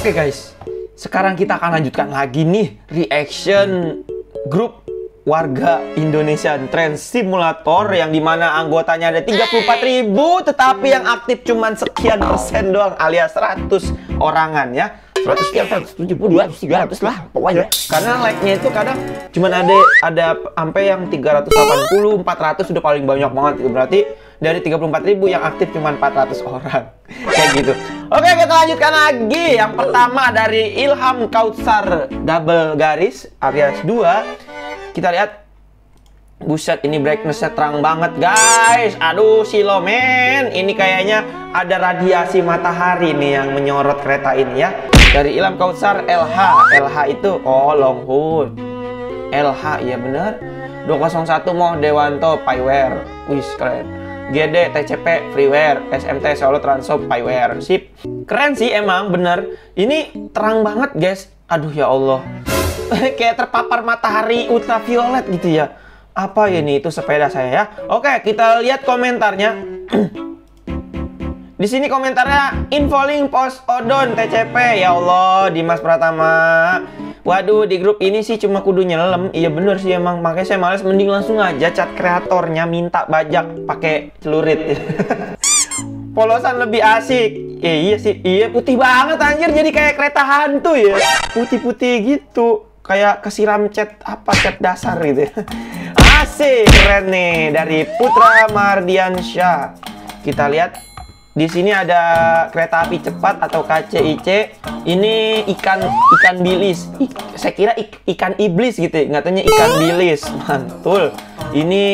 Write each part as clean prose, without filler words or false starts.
Oke guys, sekarang kita akan lanjutkan lagi nih reaction grup warga Indonesian Train Simulator yang dimana anggotanya ada 34.000, tetapi yang aktif cuman sekian persen doang, alias 100 orangan ya. 100 sekian, 172, 300 lah pokoknya. Karena like-nya itu kadang cuman ada sampai yang 380, 400 sudah paling banyak banget. Berarti dari 34.000 yang aktif cuma 400 orang. Kayak gitu. Oke, kita lanjutkan lagi. Yang pertama dari Ilham Kautsar double garis alias 2. Kita lihat. Buset, ini brightness-nya terang banget guys. Aduh, silo men. Ini kayaknya ada radiasi matahari nih yang menyorot kereta ini ya. Dari Ilham Kautsar LH. LH itu long hood. LH, iya bener. 201 Moh Dewanto Paiware. Wih, keren. GD TCP Freeware. SMT Solo Transhop Paiware. Sip. Keren sih emang bener. Ini terang banget guys. Aduh ya Allah. Kayak terpapar matahari ultraviolet gitu ya. Apa ini? Itu sepeda saya ya. Oke, kita lihat komentarnya. Di sini komentarnya Infoling Post Odon TCP. Ya Allah, Dimas Pratama. Waduh, di grup ini sih cuma kudu nyelam. Iya bener sih emang. Makanya saya males, mending langsung aja chat kreatornya minta bajak pakai celurit. Polosan lebih asik. Iya sih. Iya, putih banget anjir, jadi kayak kereta hantu ya. Putih-putih gitu. Kayak kesiram cat dasar gitu. Asik, keren nih dari Putra Mardiansyah. Kita lihat di sini ada kereta api cepat atau KCIC. Ini ikan bilis. Saya kira ikan iblis gitu ya. Nggak taunya ikan bilis. Mantul. Ini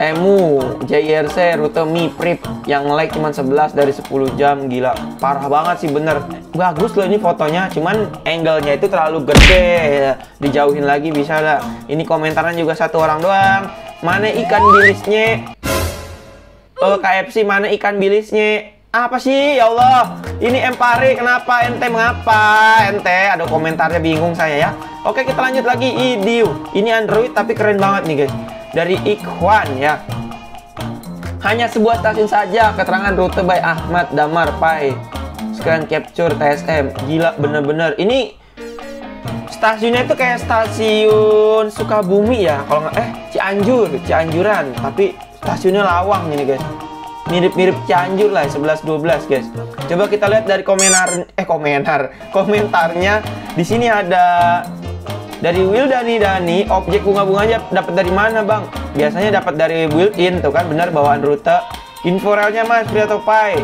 EMU JRC rute Miprip yang like cuma 11 dari 10 jam. Gila, parah banget sih bener. Bagus loh ini fotonya, cuman angle-nya itu terlalu gede ya. Dijauhin lagi bisa lah. Ini komentarnya juga satu orang doang. Mana ikan bilisnya? KFC mana ikan bilisnya? Apa sih ya Allah? Ini Empare, kenapa ente mengapa? Ente ada komentarnya, bingung saya ya. Oke, kita lanjut lagi. Idiu. Ini Android tapi keren banget nih guys. Dari Ikhwan ya. Hanya sebuah stasiun saja, keterangan rute by Ahmad Damar Pai. Screen capture TSM. Gila bener-bener. Ini stasiunnya itu kayak stasiun Sukabumi ya. Kalau nggak Cianjuran. Tapi stasiunnya Lawang ini guys. Mirip-mirip Cianjur lah, 11-12 guys. Coba kita lihat dari komentarnya. Di sini ada dari Wildani, objek bunga-bunganya dapat dari mana bang? Biasanya dapat dari built-in tuh kan, benar bawaan rute. Info relnya mas free atau pay?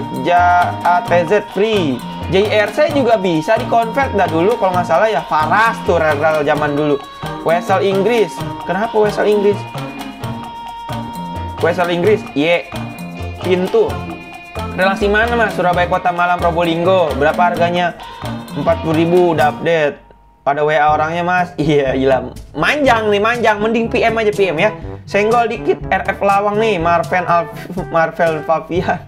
ATZ free. JRC juga bisa di-convert dah dulu kalau nggak salah ya. Faras tuh rel-rel zaman dulu. Wesel Inggris. Kenapa Wesel Inggris? Wesel Inggris, pintu. Relasi mana mas? Surabaya Kota Malang Probolinggo. Berapa harganya? 40.000 udah update. Pada WA orangnya mas. Iya gila. Manjang. Mending PM aja PM ya. Senggol dikit RF Lawang nih. Marvel Fabian.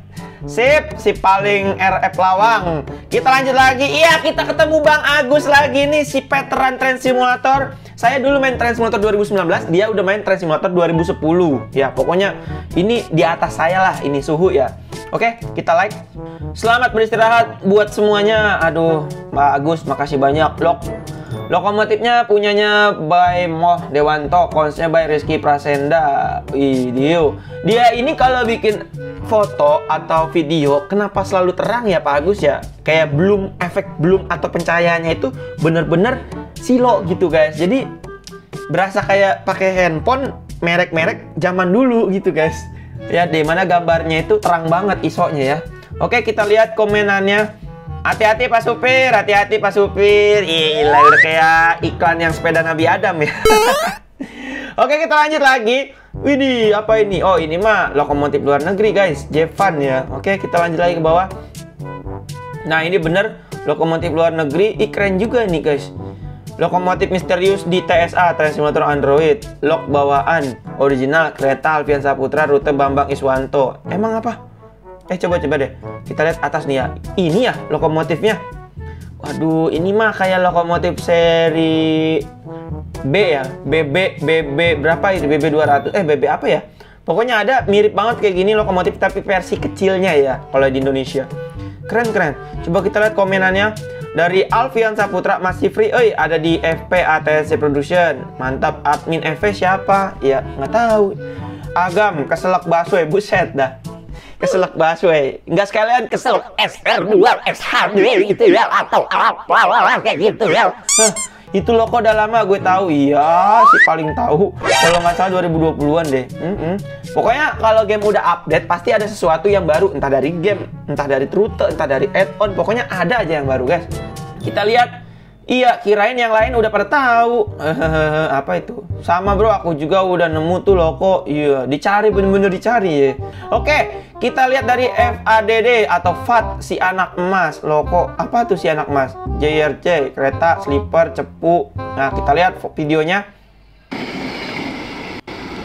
Sip, si paling RF Lawang. Kita lanjut lagi. Iya, kita ketemu Bang Agus lagi nih, si veteran Train Simulator. Saya dulu main Train Simulator 2019, dia udah main Train Simulator 2010. Ya, pokoknya ini di atas saya lah, ini suhu ya. Oke, kita like. Selamat beristirahat buat semuanya. Aduh, Mbak Agus, makasih banyak. Lokomotifnya punyanya by Moh Dewanto, konsnya by Rizky Prasenda. Video. Dia ini kalau bikin foto atau video, kenapa selalu terang ya Pak Agus ya? Kayak efek bloom atau pencahayaannya itu bener-bener silo gitu guys. Jadi berasa kayak pakai handphone merek-merek zaman dulu gitu guys. Ya, di mana gambarnya itu terang banget ISO-nya ya. Oke, kita lihat komenannya. Hati-hati Pak Supir, hati-hati Pak Supir. Gila, udah kayak iklan yang sepeda Nabi Adam ya. Oke, kita lanjut lagi. Widih, apa ini? Oh, ini mah lokomotif luar negeri guys, Jevan ya. Oke, kita lanjut lagi ke bawah. Nah, ini bener lokomotif luar negeri. Keren juga nih guys. Lokomotif misterius di TSA, Train Simulator Android. Lok bawaan original kereta Alfian Saputra rute Bambang Iswanto. Emang apa? Coba deh. Kita lihat atas nih ya. Ini ya lokomotifnya. Waduh, ini mah kayak lokomotif seri B ya. BB berapa itu? BB 200. BB apa ya? Pokoknya ada mirip banget kayak gini lokomotif tapi versi kecilnya ya kalau di Indonesia. Keren. Coba kita lihat komenannya. Dari Alfian Saputra, masih free. Oi, ada di FP ATC Production. Mantap. Admin FP siapa? Ya, nggak tahu. Agam, keselak baswe. Buset dah. Keselak baswe. Nggak sekalian keselak SR2, SH2 gitu ya. Atau apa kayak gitu ya. Itu loh kok udah lama gue tahu. Iya, si paling tahu. Kalau nggak salah 2020-an deh. Pokoknya kalau game udah update pasti ada sesuatu yang baru, entah dari game, entah dari rute, entah dari add-on. Pokoknya ada aja yang baru, guys. Kita lihat. Iya, kirain yang lain udah pada tahu. Apa itu? Sama bro, aku juga udah nemu tuh loh kok. Iya, dicari, bener-bener dicari ya. Oke, kita lihat dari FADD atau FAT, si anak emas. Loh kok, apa tuh si anak emas? JRC, kereta, sleeper, cepu. Nah, kita lihat videonya.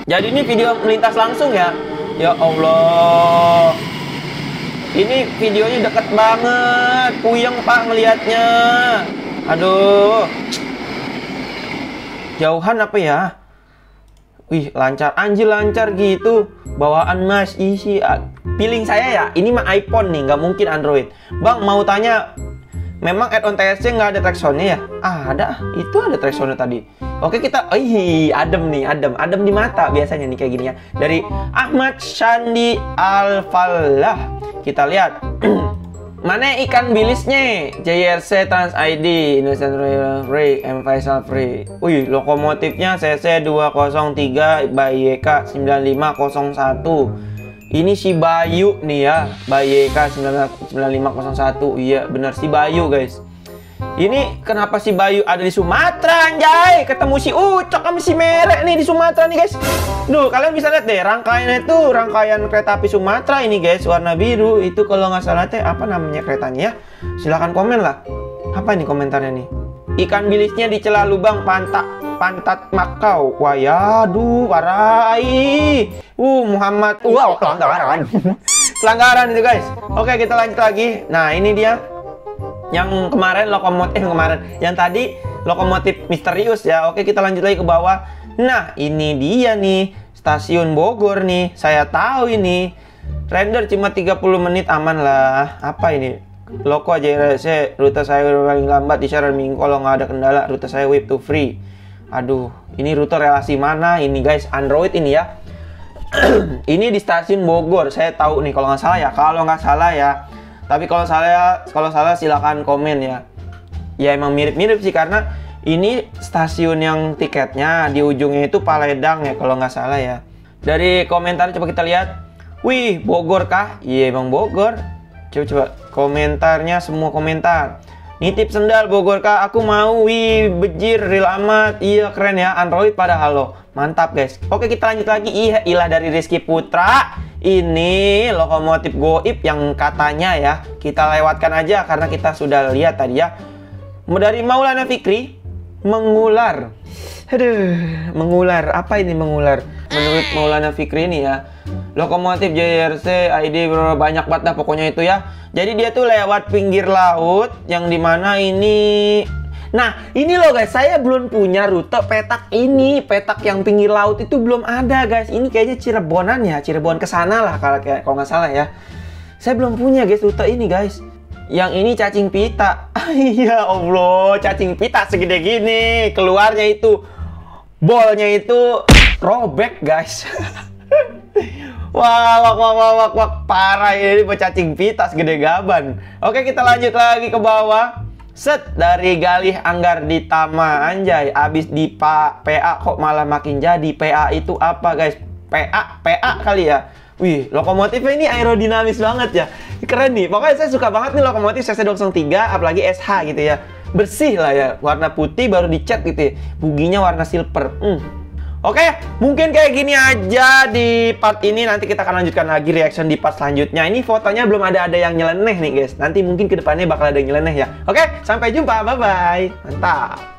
Jadi ini video melintas langsung ya. Ya Allah. Ini videonya deket banget. Puyeng pak ngelihatnya. Aduh. Jauhan apa ya? Wih, lancar. Anjir lancar gitu. Bawaan mas. Isi. Feeling saya ya, ini mah iPhone nih, nggak mungkin Android. Bang, mau tanya, memang add-on TSC nggak ada track sound-nya ya? Ada. Itu ada track sound-nya tadi. Oke, kita, adem nih, adem di mata biasanya nih kayak gini ya. Dari Ahmad Shandi Al-Falah. Kita lihat. Mana ikan bilisnya? JRC Trans ID, Indonesian Rail Free, M Faisal Free. Wih, lokomotifnya CC 203 BYK 9501. Ini si Bayu nih ya, BYK 9501. Iya, benar si Bayu, guys. Ini kenapa si Bayu ada di Sumatera, anjay? Ketemu si Ucok sama si Merek nih di Sumatera nih, guys. Duh, kalian bisa lihat deh rangkaiannya itu, rangkaian kereta api Sumatera ini, guys, warna biru. Itu kalau nggak salah teh apa namanya keretanya ya? Silahkan komen lah. Apa nih komentarnya nih? Ikan bilisnya dicela lubang pantat Makau. Wah ya, aduh, parah. Muhammad. Wow, pelanggaran. Pelanggaran itu, guys. Oke, kita lanjut lagi. Nah, ini dia. Yang kemarin lokomotif yang tadi lokomotif misterius ya. Oke, kita lanjut lagi ke bawah. Nah, ini dia nih, stasiun Bogor nih. Saya tahu ini. Render cuma 30 menit aman lah. Apa ini? Loko JRC, rute saya paling lambat di share minggu kalau nggak ada kendala. Rute saya web to free. Aduh, ini rute relasi mana ini, guys? Android ini ya. Ini di stasiun Bogor. Saya tahu nih kalau nggak salah ya. Kalau nggak salah ya. Tapi kalau salah silakan komen ya. Ya emang mirip-mirip sih karena ini stasiun yang tiketnya di ujungnya itu Paledang ya kalau nggak salah ya. Dari komentar coba kita lihat. Wih, Bogor kah? Iya emang Bogor. Coba komentarnya, semua komentar. Nitip sendal Bogor kah? Aku mau. Wih, bejir real amat. Iya keren ya, Android pada halo. Mantap guys. Oke, kita lanjut lagi. Ilah dari Rizky Putra. Ini lokomotif goib yang katanya ya, kita lewatkan aja karena kita sudah lihat tadi ya. Dari Maulana Fikri, mengular. Aduh, mengular. Apa ini mengular? Menurut Maulana Fikri ini ya, lokomotif JRC ID banyak banget dah pokoknya itu ya. Jadi dia tuh lewat pinggir laut yang dimana ini. Nah, ini loh guys, saya belum punya rute petak ini. Petak yang pinggir laut itu belum ada, guys. Ini kayaknya Cirebonan ya, Cirebon ke sana lah kalau nggak salah ya. Saya belum punya, guys, rute ini, guys. Yang ini cacing pita. Ya Allah, cacing pita segede gini. Keluarnya itu bolnya itu robek, guys. Wah, parah ini cacing pita segede gaban. Oke, kita lanjut lagi ke bawah. Set, dari Galih Anggar di Tama. Anjay, abis di PA kok malah makin jadi. PA itu apa, guys? PA kali ya. Wih, lokomotifnya ini aerodinamis banget ya. Keren nih, pokoknya saya suka banget nih lokomotif CC203, apalagi SH gitu ya. Bersih lah ya, warna putih baru dicat gitu ya. Buginya warna silver. Oke, mungkin kayak gini aja di part ini. Nanti kita akan lanjutkan lagi reaction di part selanjutnya. Ini fotonya belum ada yang nyeleneh nih guys. Nanti mungkin kedepannya bakal ada yang nyeleneh ya. Oke, sampai jumpa. Bye-bye. Mantap.